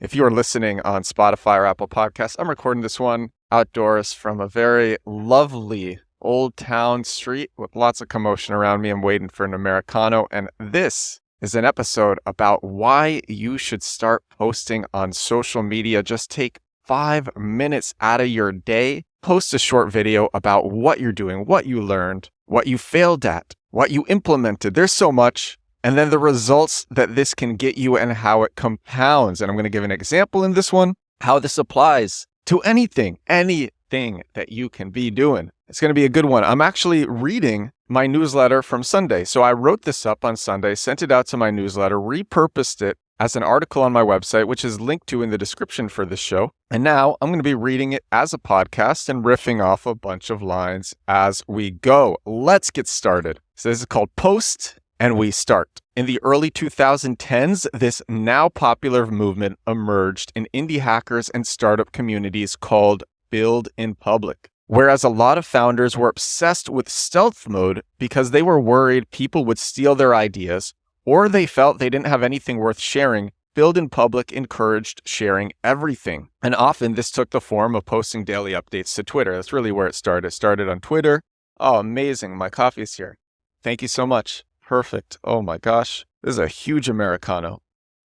If you are listening on Spotify or Apple Podcasts, I'm recording this one outdoors from a very lovely old town street with lots of commotion around me. I'm waiting for an Americano, and this is an episode about why you should start posting on social media. Just take 5 minutes out of your day, post a short video about what you're doing, what you learned, what you failed at, what you implemented. There's so much. And then the results that this can get you and how it compounds. And I'm going to give an example in this one, how this applies to anything that you can be doing. It's going to be a good one. I'm actually reading my newsletter from Sunday. So I wrote this up on Sunday, sent it out to my newsletter, repurposed it as an article on my website, which is linked to in the description for this show. And now I'm going to be reading it as a podcast and riffing off a bunch of lines as we go. Let's get started. So this is called Post. And we start. In the early 2010s, this now popular movement emerged in indie hackers and startup communities called Build in Public. Whereas a lot of founders were obsessed with stealth mode because they were worried people would steal their ideas, or they felt they didn't have anything worth sharing, Build in Public encouraged sharing everything. And often this took the form of posting daily updates to Twitter. That's really where it started. It started on Twitter. Oh, amazing. My coffee's here. Thank you so much. Perfect. Oh my gosh. This is a huge Americano.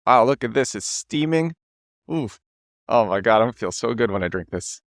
Wow, look at this. It's steaming. Oof. Oh my God. I feel so good when I drink this.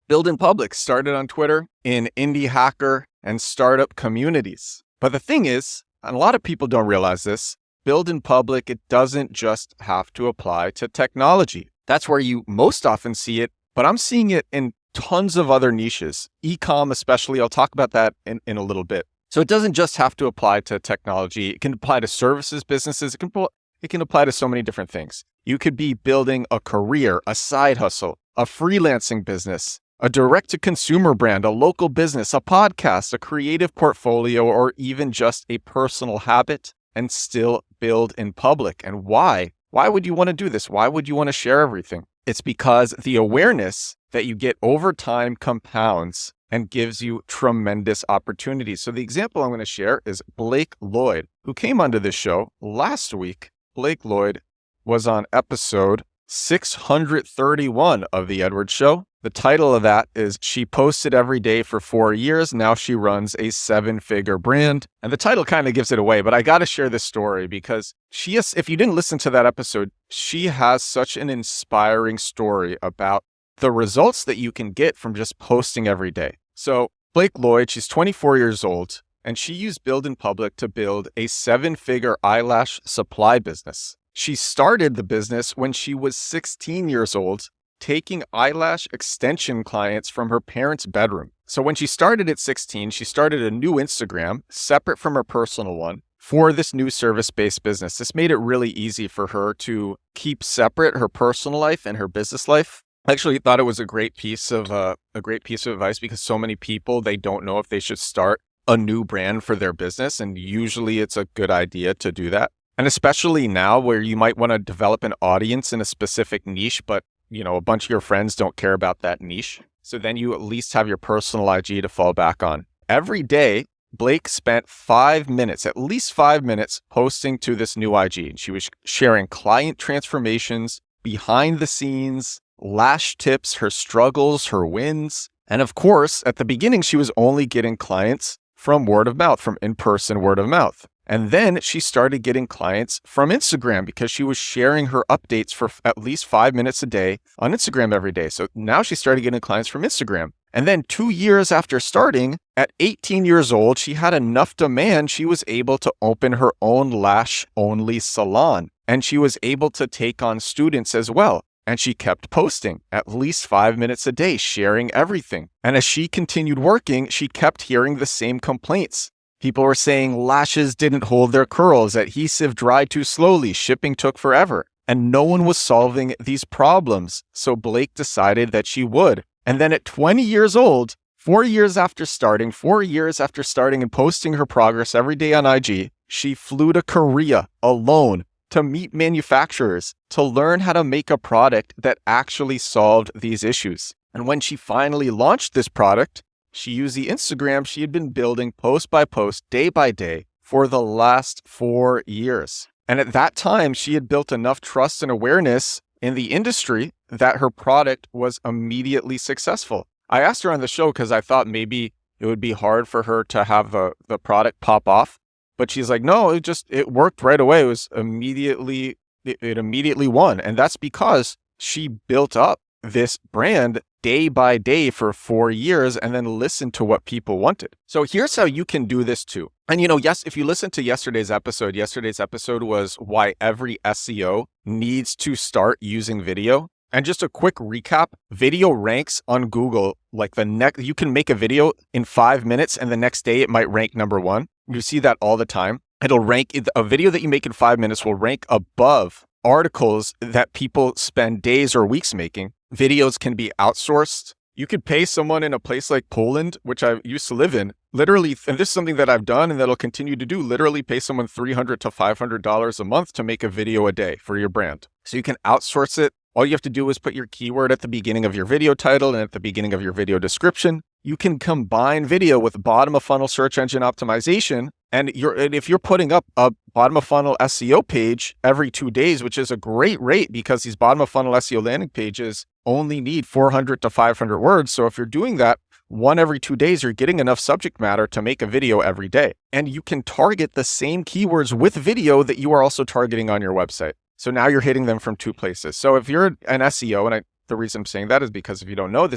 Build in Public started on Twitter in indie hacker and startup communities. But the thing is, and a lot of people don't realize this, Build in Public, it doesn't just have to apply to technology. That's where you most often see it, but I'm seeing it in tons of other niches. E-com especially. I'll talk about that in a little bit. So it doesn't just have to apply to technology. It can apply to services, businesses. It can apply to so many different things. You could be building a career, a side hustle, a freelancing business, a direct-to-consumer brand, a local business, a podcast, a creative portfolio, or even just a personal habit and still build in public. And why? Why would you want to do this? Why would you want to share everything? It's because the awareness that you get over time compounds and gives you tremendous opportunities. So the example I'm going to share is Blake Lloyd, who came onto this show last week. Blake Lloyd was on episode 631 of The Edward Show. The title of that is She Posted Every Day for 4 years. Now she runs a 7-figure brand. And the title kind of gives it away, but I got to share this story because if you didn't listen to that episode, she has such an inspiring story about the results that you can get from just posting every day. So Blake Lloyd, she's 24 years old, and she used Build in Public to build a 7-figure eyelash supply business. She started the business when she was 16 years old, taking eyelash extension clients from her parents' bedroom. So when she started at 16, she started a new Instagram, separate from her personal one, for this new service-based business. This made it really easy for her to keep separate her personal life and her business life. I actually thought it was a great piece of advice because so many people, they don't know if they should start a new brand for their business. And usually it's a good idea to do that. And especially now where you might want to develop an audience in a specific niche, but a bunch of your friends don't care about that niche. So then you at least have your personal IG to fall back on. Every day, Blake spent at least 5 minutes posting to this new IG. And she was sharing client transformations, behind the scenes, lash tips, her struggles, her wins. And of course, at the beginning, she was only getting clients from word of mouth, from in-person word of mouth. And then she started getting clients from Instagram because she was sharing her updates for at least 5 minutes a day on Instagram every day. So now she started getting clients from Instagram. And then 2 years after starting, at 18 years old, she had enough demand. She was able to open her own lash-only salon. And she was able to take on students as well. And she kept posting at least 5 minutes a day, sharing everything. And as she continued working, she kept hearing the same complaints. People were saying lashes didn't hold their curls, adhesive dried too slowly, shipping took forever. And no one was solving these problems. So Blake decided that she would. And then at 20 years old, 4 years after starting and posting her progress every day on IG, she flew to Korea alone to meet manufacturers, to learn how to make a product that actually solved these issues. And when she finally launched this product, she used the Instagram she had been building post by post, day by day, for the last 4 years. And at that time, she had built enough trust and awareness in the industry that her product was immediately successful. I asked her on the show because I thought maybe it would be hard for her to have the product pop off. But she's like, no, it worked right away. It immediately won. And that's because she built up this brand day by day for 4 years and then listened to what people wanted. So here's how you can do this too. And yes, if you listen to yesterday's episode was why every SEO needs to start using video. And just a quick recap, video ranks on Google like you can make a video in 5 minutes and the next day it might rank number 1. You see that all the time. It'll rank, a video that you make in 5 minutes will rank above articles that people spend days or weeks making. Videos can be outsourced. You could pay someone in a place like Poland, which I used to live in, literally, and this is something that I've done and that'll continue to do, literally pay someone $300 to $500 a month to make a video a day for your brand. So you can outsource it. All you have to do is put your keyword at the beginning of your video title and at the beginning of your video description. You can combine video with bottom of funnel search engine optimization. And if you're putting up a bottom of funnel SEO page every 2 days, which is a great rate because these bottom of funnel SEO landing pages only need 400 to 500 words. So if you're doing that one every 2 days, you're getting enough subject matter to make a video every day. And you can target the same keywords with video that you are also targeting on your website. So now you're hitting them from 2 places. So if you're an SEO, and the reason I'm saying that is because if you don't know,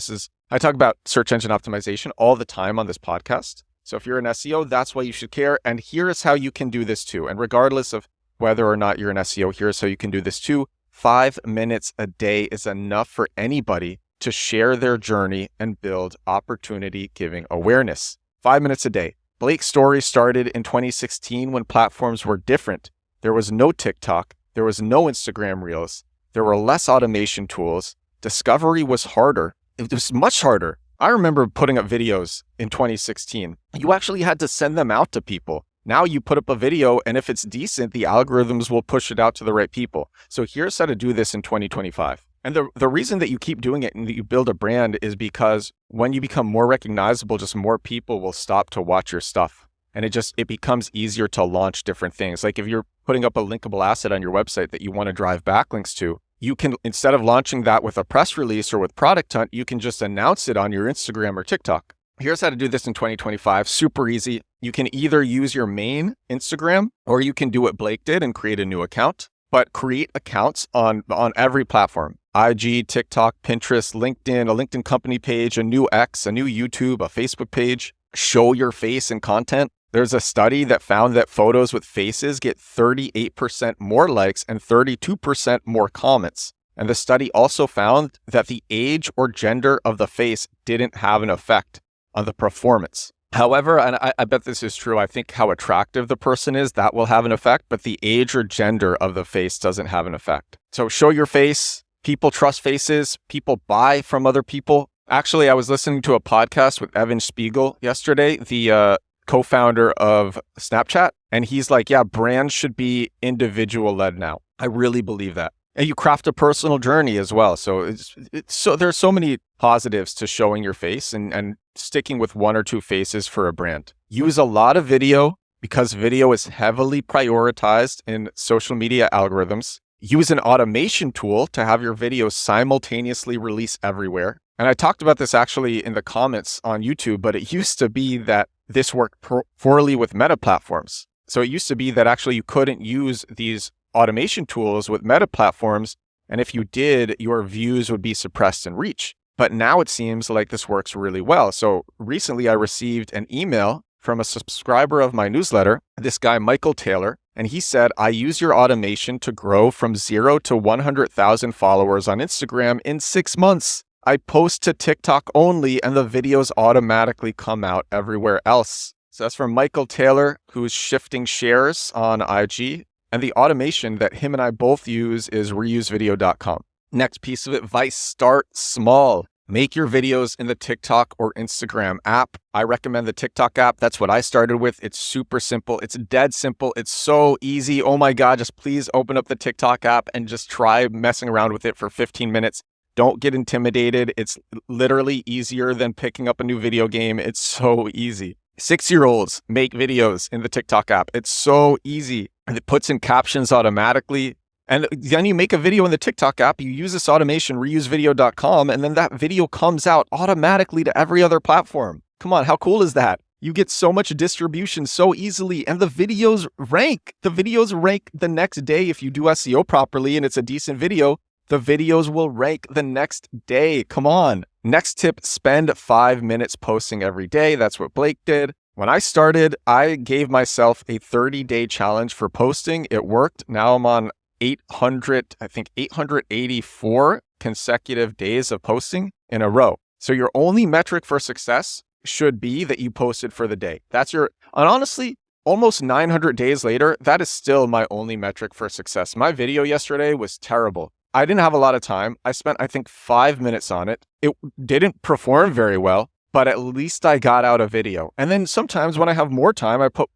I talk about search engine optimization all the time on this podcast. So if you're an SEO, that's why you should care. And here's how you can do this too. And regardless of whether or not you're an SEO, here's how you can do this too. 5 minutes a day is enough for anybody to share their journey and build opportunity giving awareness. 5 minutes a day. Blake's story started in 2016 when platforms were different. There was no TikTok. There was no Instagram Reels. There were less automation tools. Discovery was harder. It was much harder. I remember putting up videos in 2016. You actually had to send them out to people. Now you put up a video, and if it's decent, the algorithms will push it out to the right people. So here's how to do this in 2025. And the reason that you keep doing it and that you build a brand is because when you become more recognizable, just more people will stop to watch your stuff. And it becomes easier to launch different things. Like if you're putting up a linkable asset on your website that you want to drive backlinks to, you can, instead of launching that with a press release or with Product Hunt, you can just announce it on your Instagram or TikTok. Here's how to do this in 2025. Super easy. You can either use your main Instagram or you can do what Blake did and create a new account, but create accounts on every platform. IG, TikTok, Pinterest, LinkedIn, a LinkedIn company page, a new X, a new YouTube, a Facebook page. Show your face and content. There's a study that found that photos with faces get 38% more likes and 32% more comments. And the study also found that the age or gender of the face didn't have an effect on the performance. However, and I bet this is true, I think how attractive the person is, that will have an effect, but the age or gender of the face doesn't have an effect. So show your face. People trust faces. People buy from other people. Actually, I was listening to a podcast with Evan Spiegel yesterday, the co-founder of Snapchat. And he's like, yeah, brands should be individual led now. I really believe that. And you craft a personal journey as well. So there's so many positives to showing your face and sticking with 1 or 2 faces for a brand. Use a lot of video because video is heavily prioritized in social media algorithms. Use an automation tool to have your videos simultaneously release everywhere. And I talked about this actually in the comments on YouTube, but it used to be that this worked poorly with meta platforms. So it used to be that actually you couldn't use these automation tools with meta platforms. And if you did, your views would be suppressed in reach. But now it seems like this works really well. So recently I received an email from a subscriber of my newsletter, this guy, Michael Taylor. And he said, I use your automation to grow from 0 to 100,000 followers on Instagram in 6 months. I post to TikTok only and the videos automatically come out everywhere else. So that's from Michael Taylor, who's shifting shares on IG. And the automation that him and I both use is reusevideo.com. Next piece of advice, start small. Make your videos in the TikTok or Instagram app. I recommend the TikTok app. That's what I started with. It's super simple. It's dead simple. It's so easy. Oh my God, just please open up the TikTok app and just try messing around with it for 15 minutes. Don't get intimidated. It's literally easier than picking up a new video game. It's so easy. 6-year-olds make videos in the TikTok app. It's so easy. And it puts in captions automatically. And then you make a video in the TikTok app, you use this automation, reusevideo.com, and then that video comes out automatically to every other platform. Come on, how cool is that? You get so much distribution so easily, and the videos rank. The videos rank the next day if you do SEO properly and it's a decent video. The videos will rank the next day. Come on. Next tip, spend 5 minutes posting every day. That's what Blake did. When I started, I gave myself a 30-day challenge for posting. It worked. Now I'm on 884 consecutive days of posting in a row. So your only metric for success should be that you posted for the day. And honestly, almost 900 days later, that is still my only metric for success. My video yesterday was terrible. I didn't have a lot of time. I spent, I think, 5 minutes on it. It didn't perform very well, but at least I got out a video. And then sometimes when I have more time, I put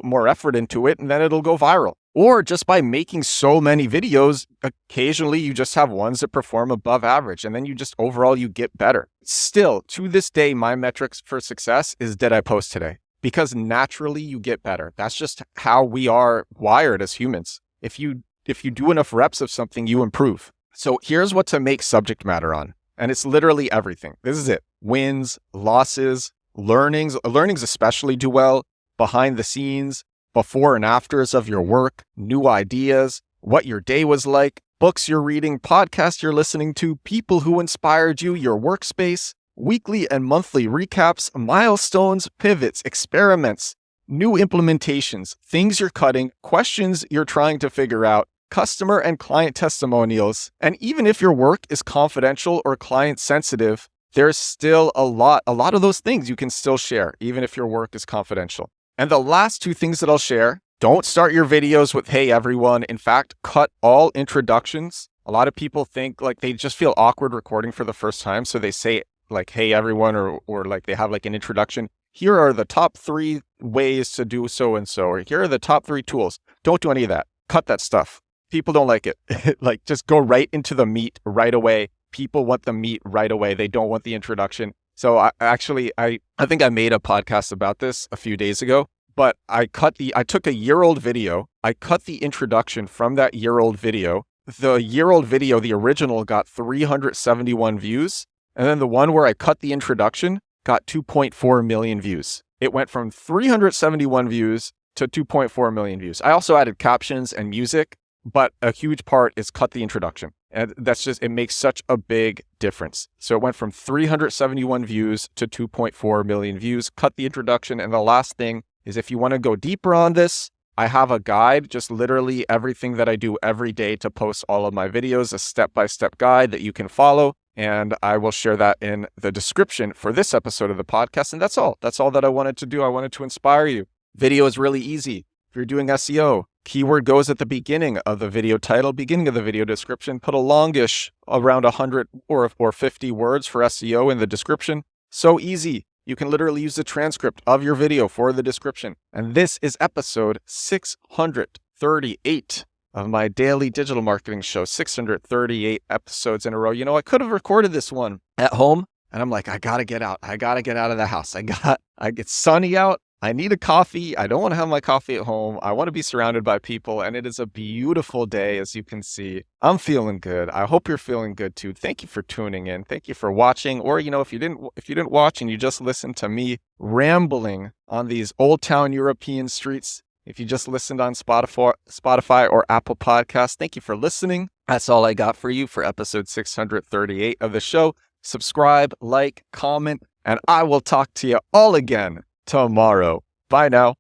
more effort into it, and then it'll go viral. Or just by making so many videos, occasionally you just have ones that perform above average, and then overall you get better. Still, to this day, my metrics for success is, did I post today? Because naturally you get better. That's just how we are wired as humans. If you do enough reps of something, you improve. So here's what to make subject matter on. And it's literally everything. This is it. Wins, losses, learnings especially do well, behind the scenes, before and afters of your work, new ideas, what your day was like, books you're reading, podcasts you're listening to, people who inspired you, your workspace, weekly and monthly recaps, milestones, pivots, experiments, new implementations, things you're cutting, questions you're trying to figure out, customer and client testimonials. And even if your work is confidential or client sensitive, there's still a lot of those things you can still share, even if your work is confidential. And the last two things that I'll share, don't start your videos with, hey, everyone. In fact, cut all introductions. A lot of people think like they just feel awkward recording for the first time. So they say like, hey, everyone, or like they have like an introduction. Here are the top 3 ways to do so-and-so, or here are the top 3 tools. Don't do any of that. Cut that stuff. People don't like it. Like just go right into the meat right away. People want the meat right away. They don't want the introduction. So I think I made a podcast about this a few days ago, but I took a year-old video. I cut the introduction from that year-old video. The year-old video, the original, got 371 views. And then the one where I cut the introduction got 2.4 million views. It went from 371 views to 2.4 million views. I also added captions and music, but a huge part is cut the introduction. And it makes such a big difference. So it went from 371 views to 2.4 million views, cut the introduction. And the last thing is, if you want to go deeper on this, I have a guide, just literally everything that I do every day to post all of my videos, a step-by-step guide that you can follow. And I will share that in the description for this episode of the podcast. And that's all. That's all that I wanted to do. I wanted to inspire you. Video is really easy. If you're doing SEO, keyword goes at the beginning of the video title, beginning of the video description. Put a longish, around 100 or 50 words for SEO in the description. So easy. You can literally use the transcript of your video for the description. And this is episode 638 of my daily digital marketing show. 638 episodes in a row. You know, I could have recorded this one at home, and I'm like, I gotta get out. I gotta get out of the house. It's sunny out. I need a coffee. I don't want to have my coffee at home. I want to be surrounded by people, and it is a beautiful day, as you can see. I'm feeling good. I hope you're feeling good too. Thank you for tuning in. Thank you for watching. Or, you know, if you didn't watch and you just listened to me rambling on these old town European streets, if you just listened on Spotify or Apple Podcasts, thank you for listening. That's all I got for you for episode 638 of the show. Subscribe, like, comment, and I will talk to you all again tomorrow. Bye now.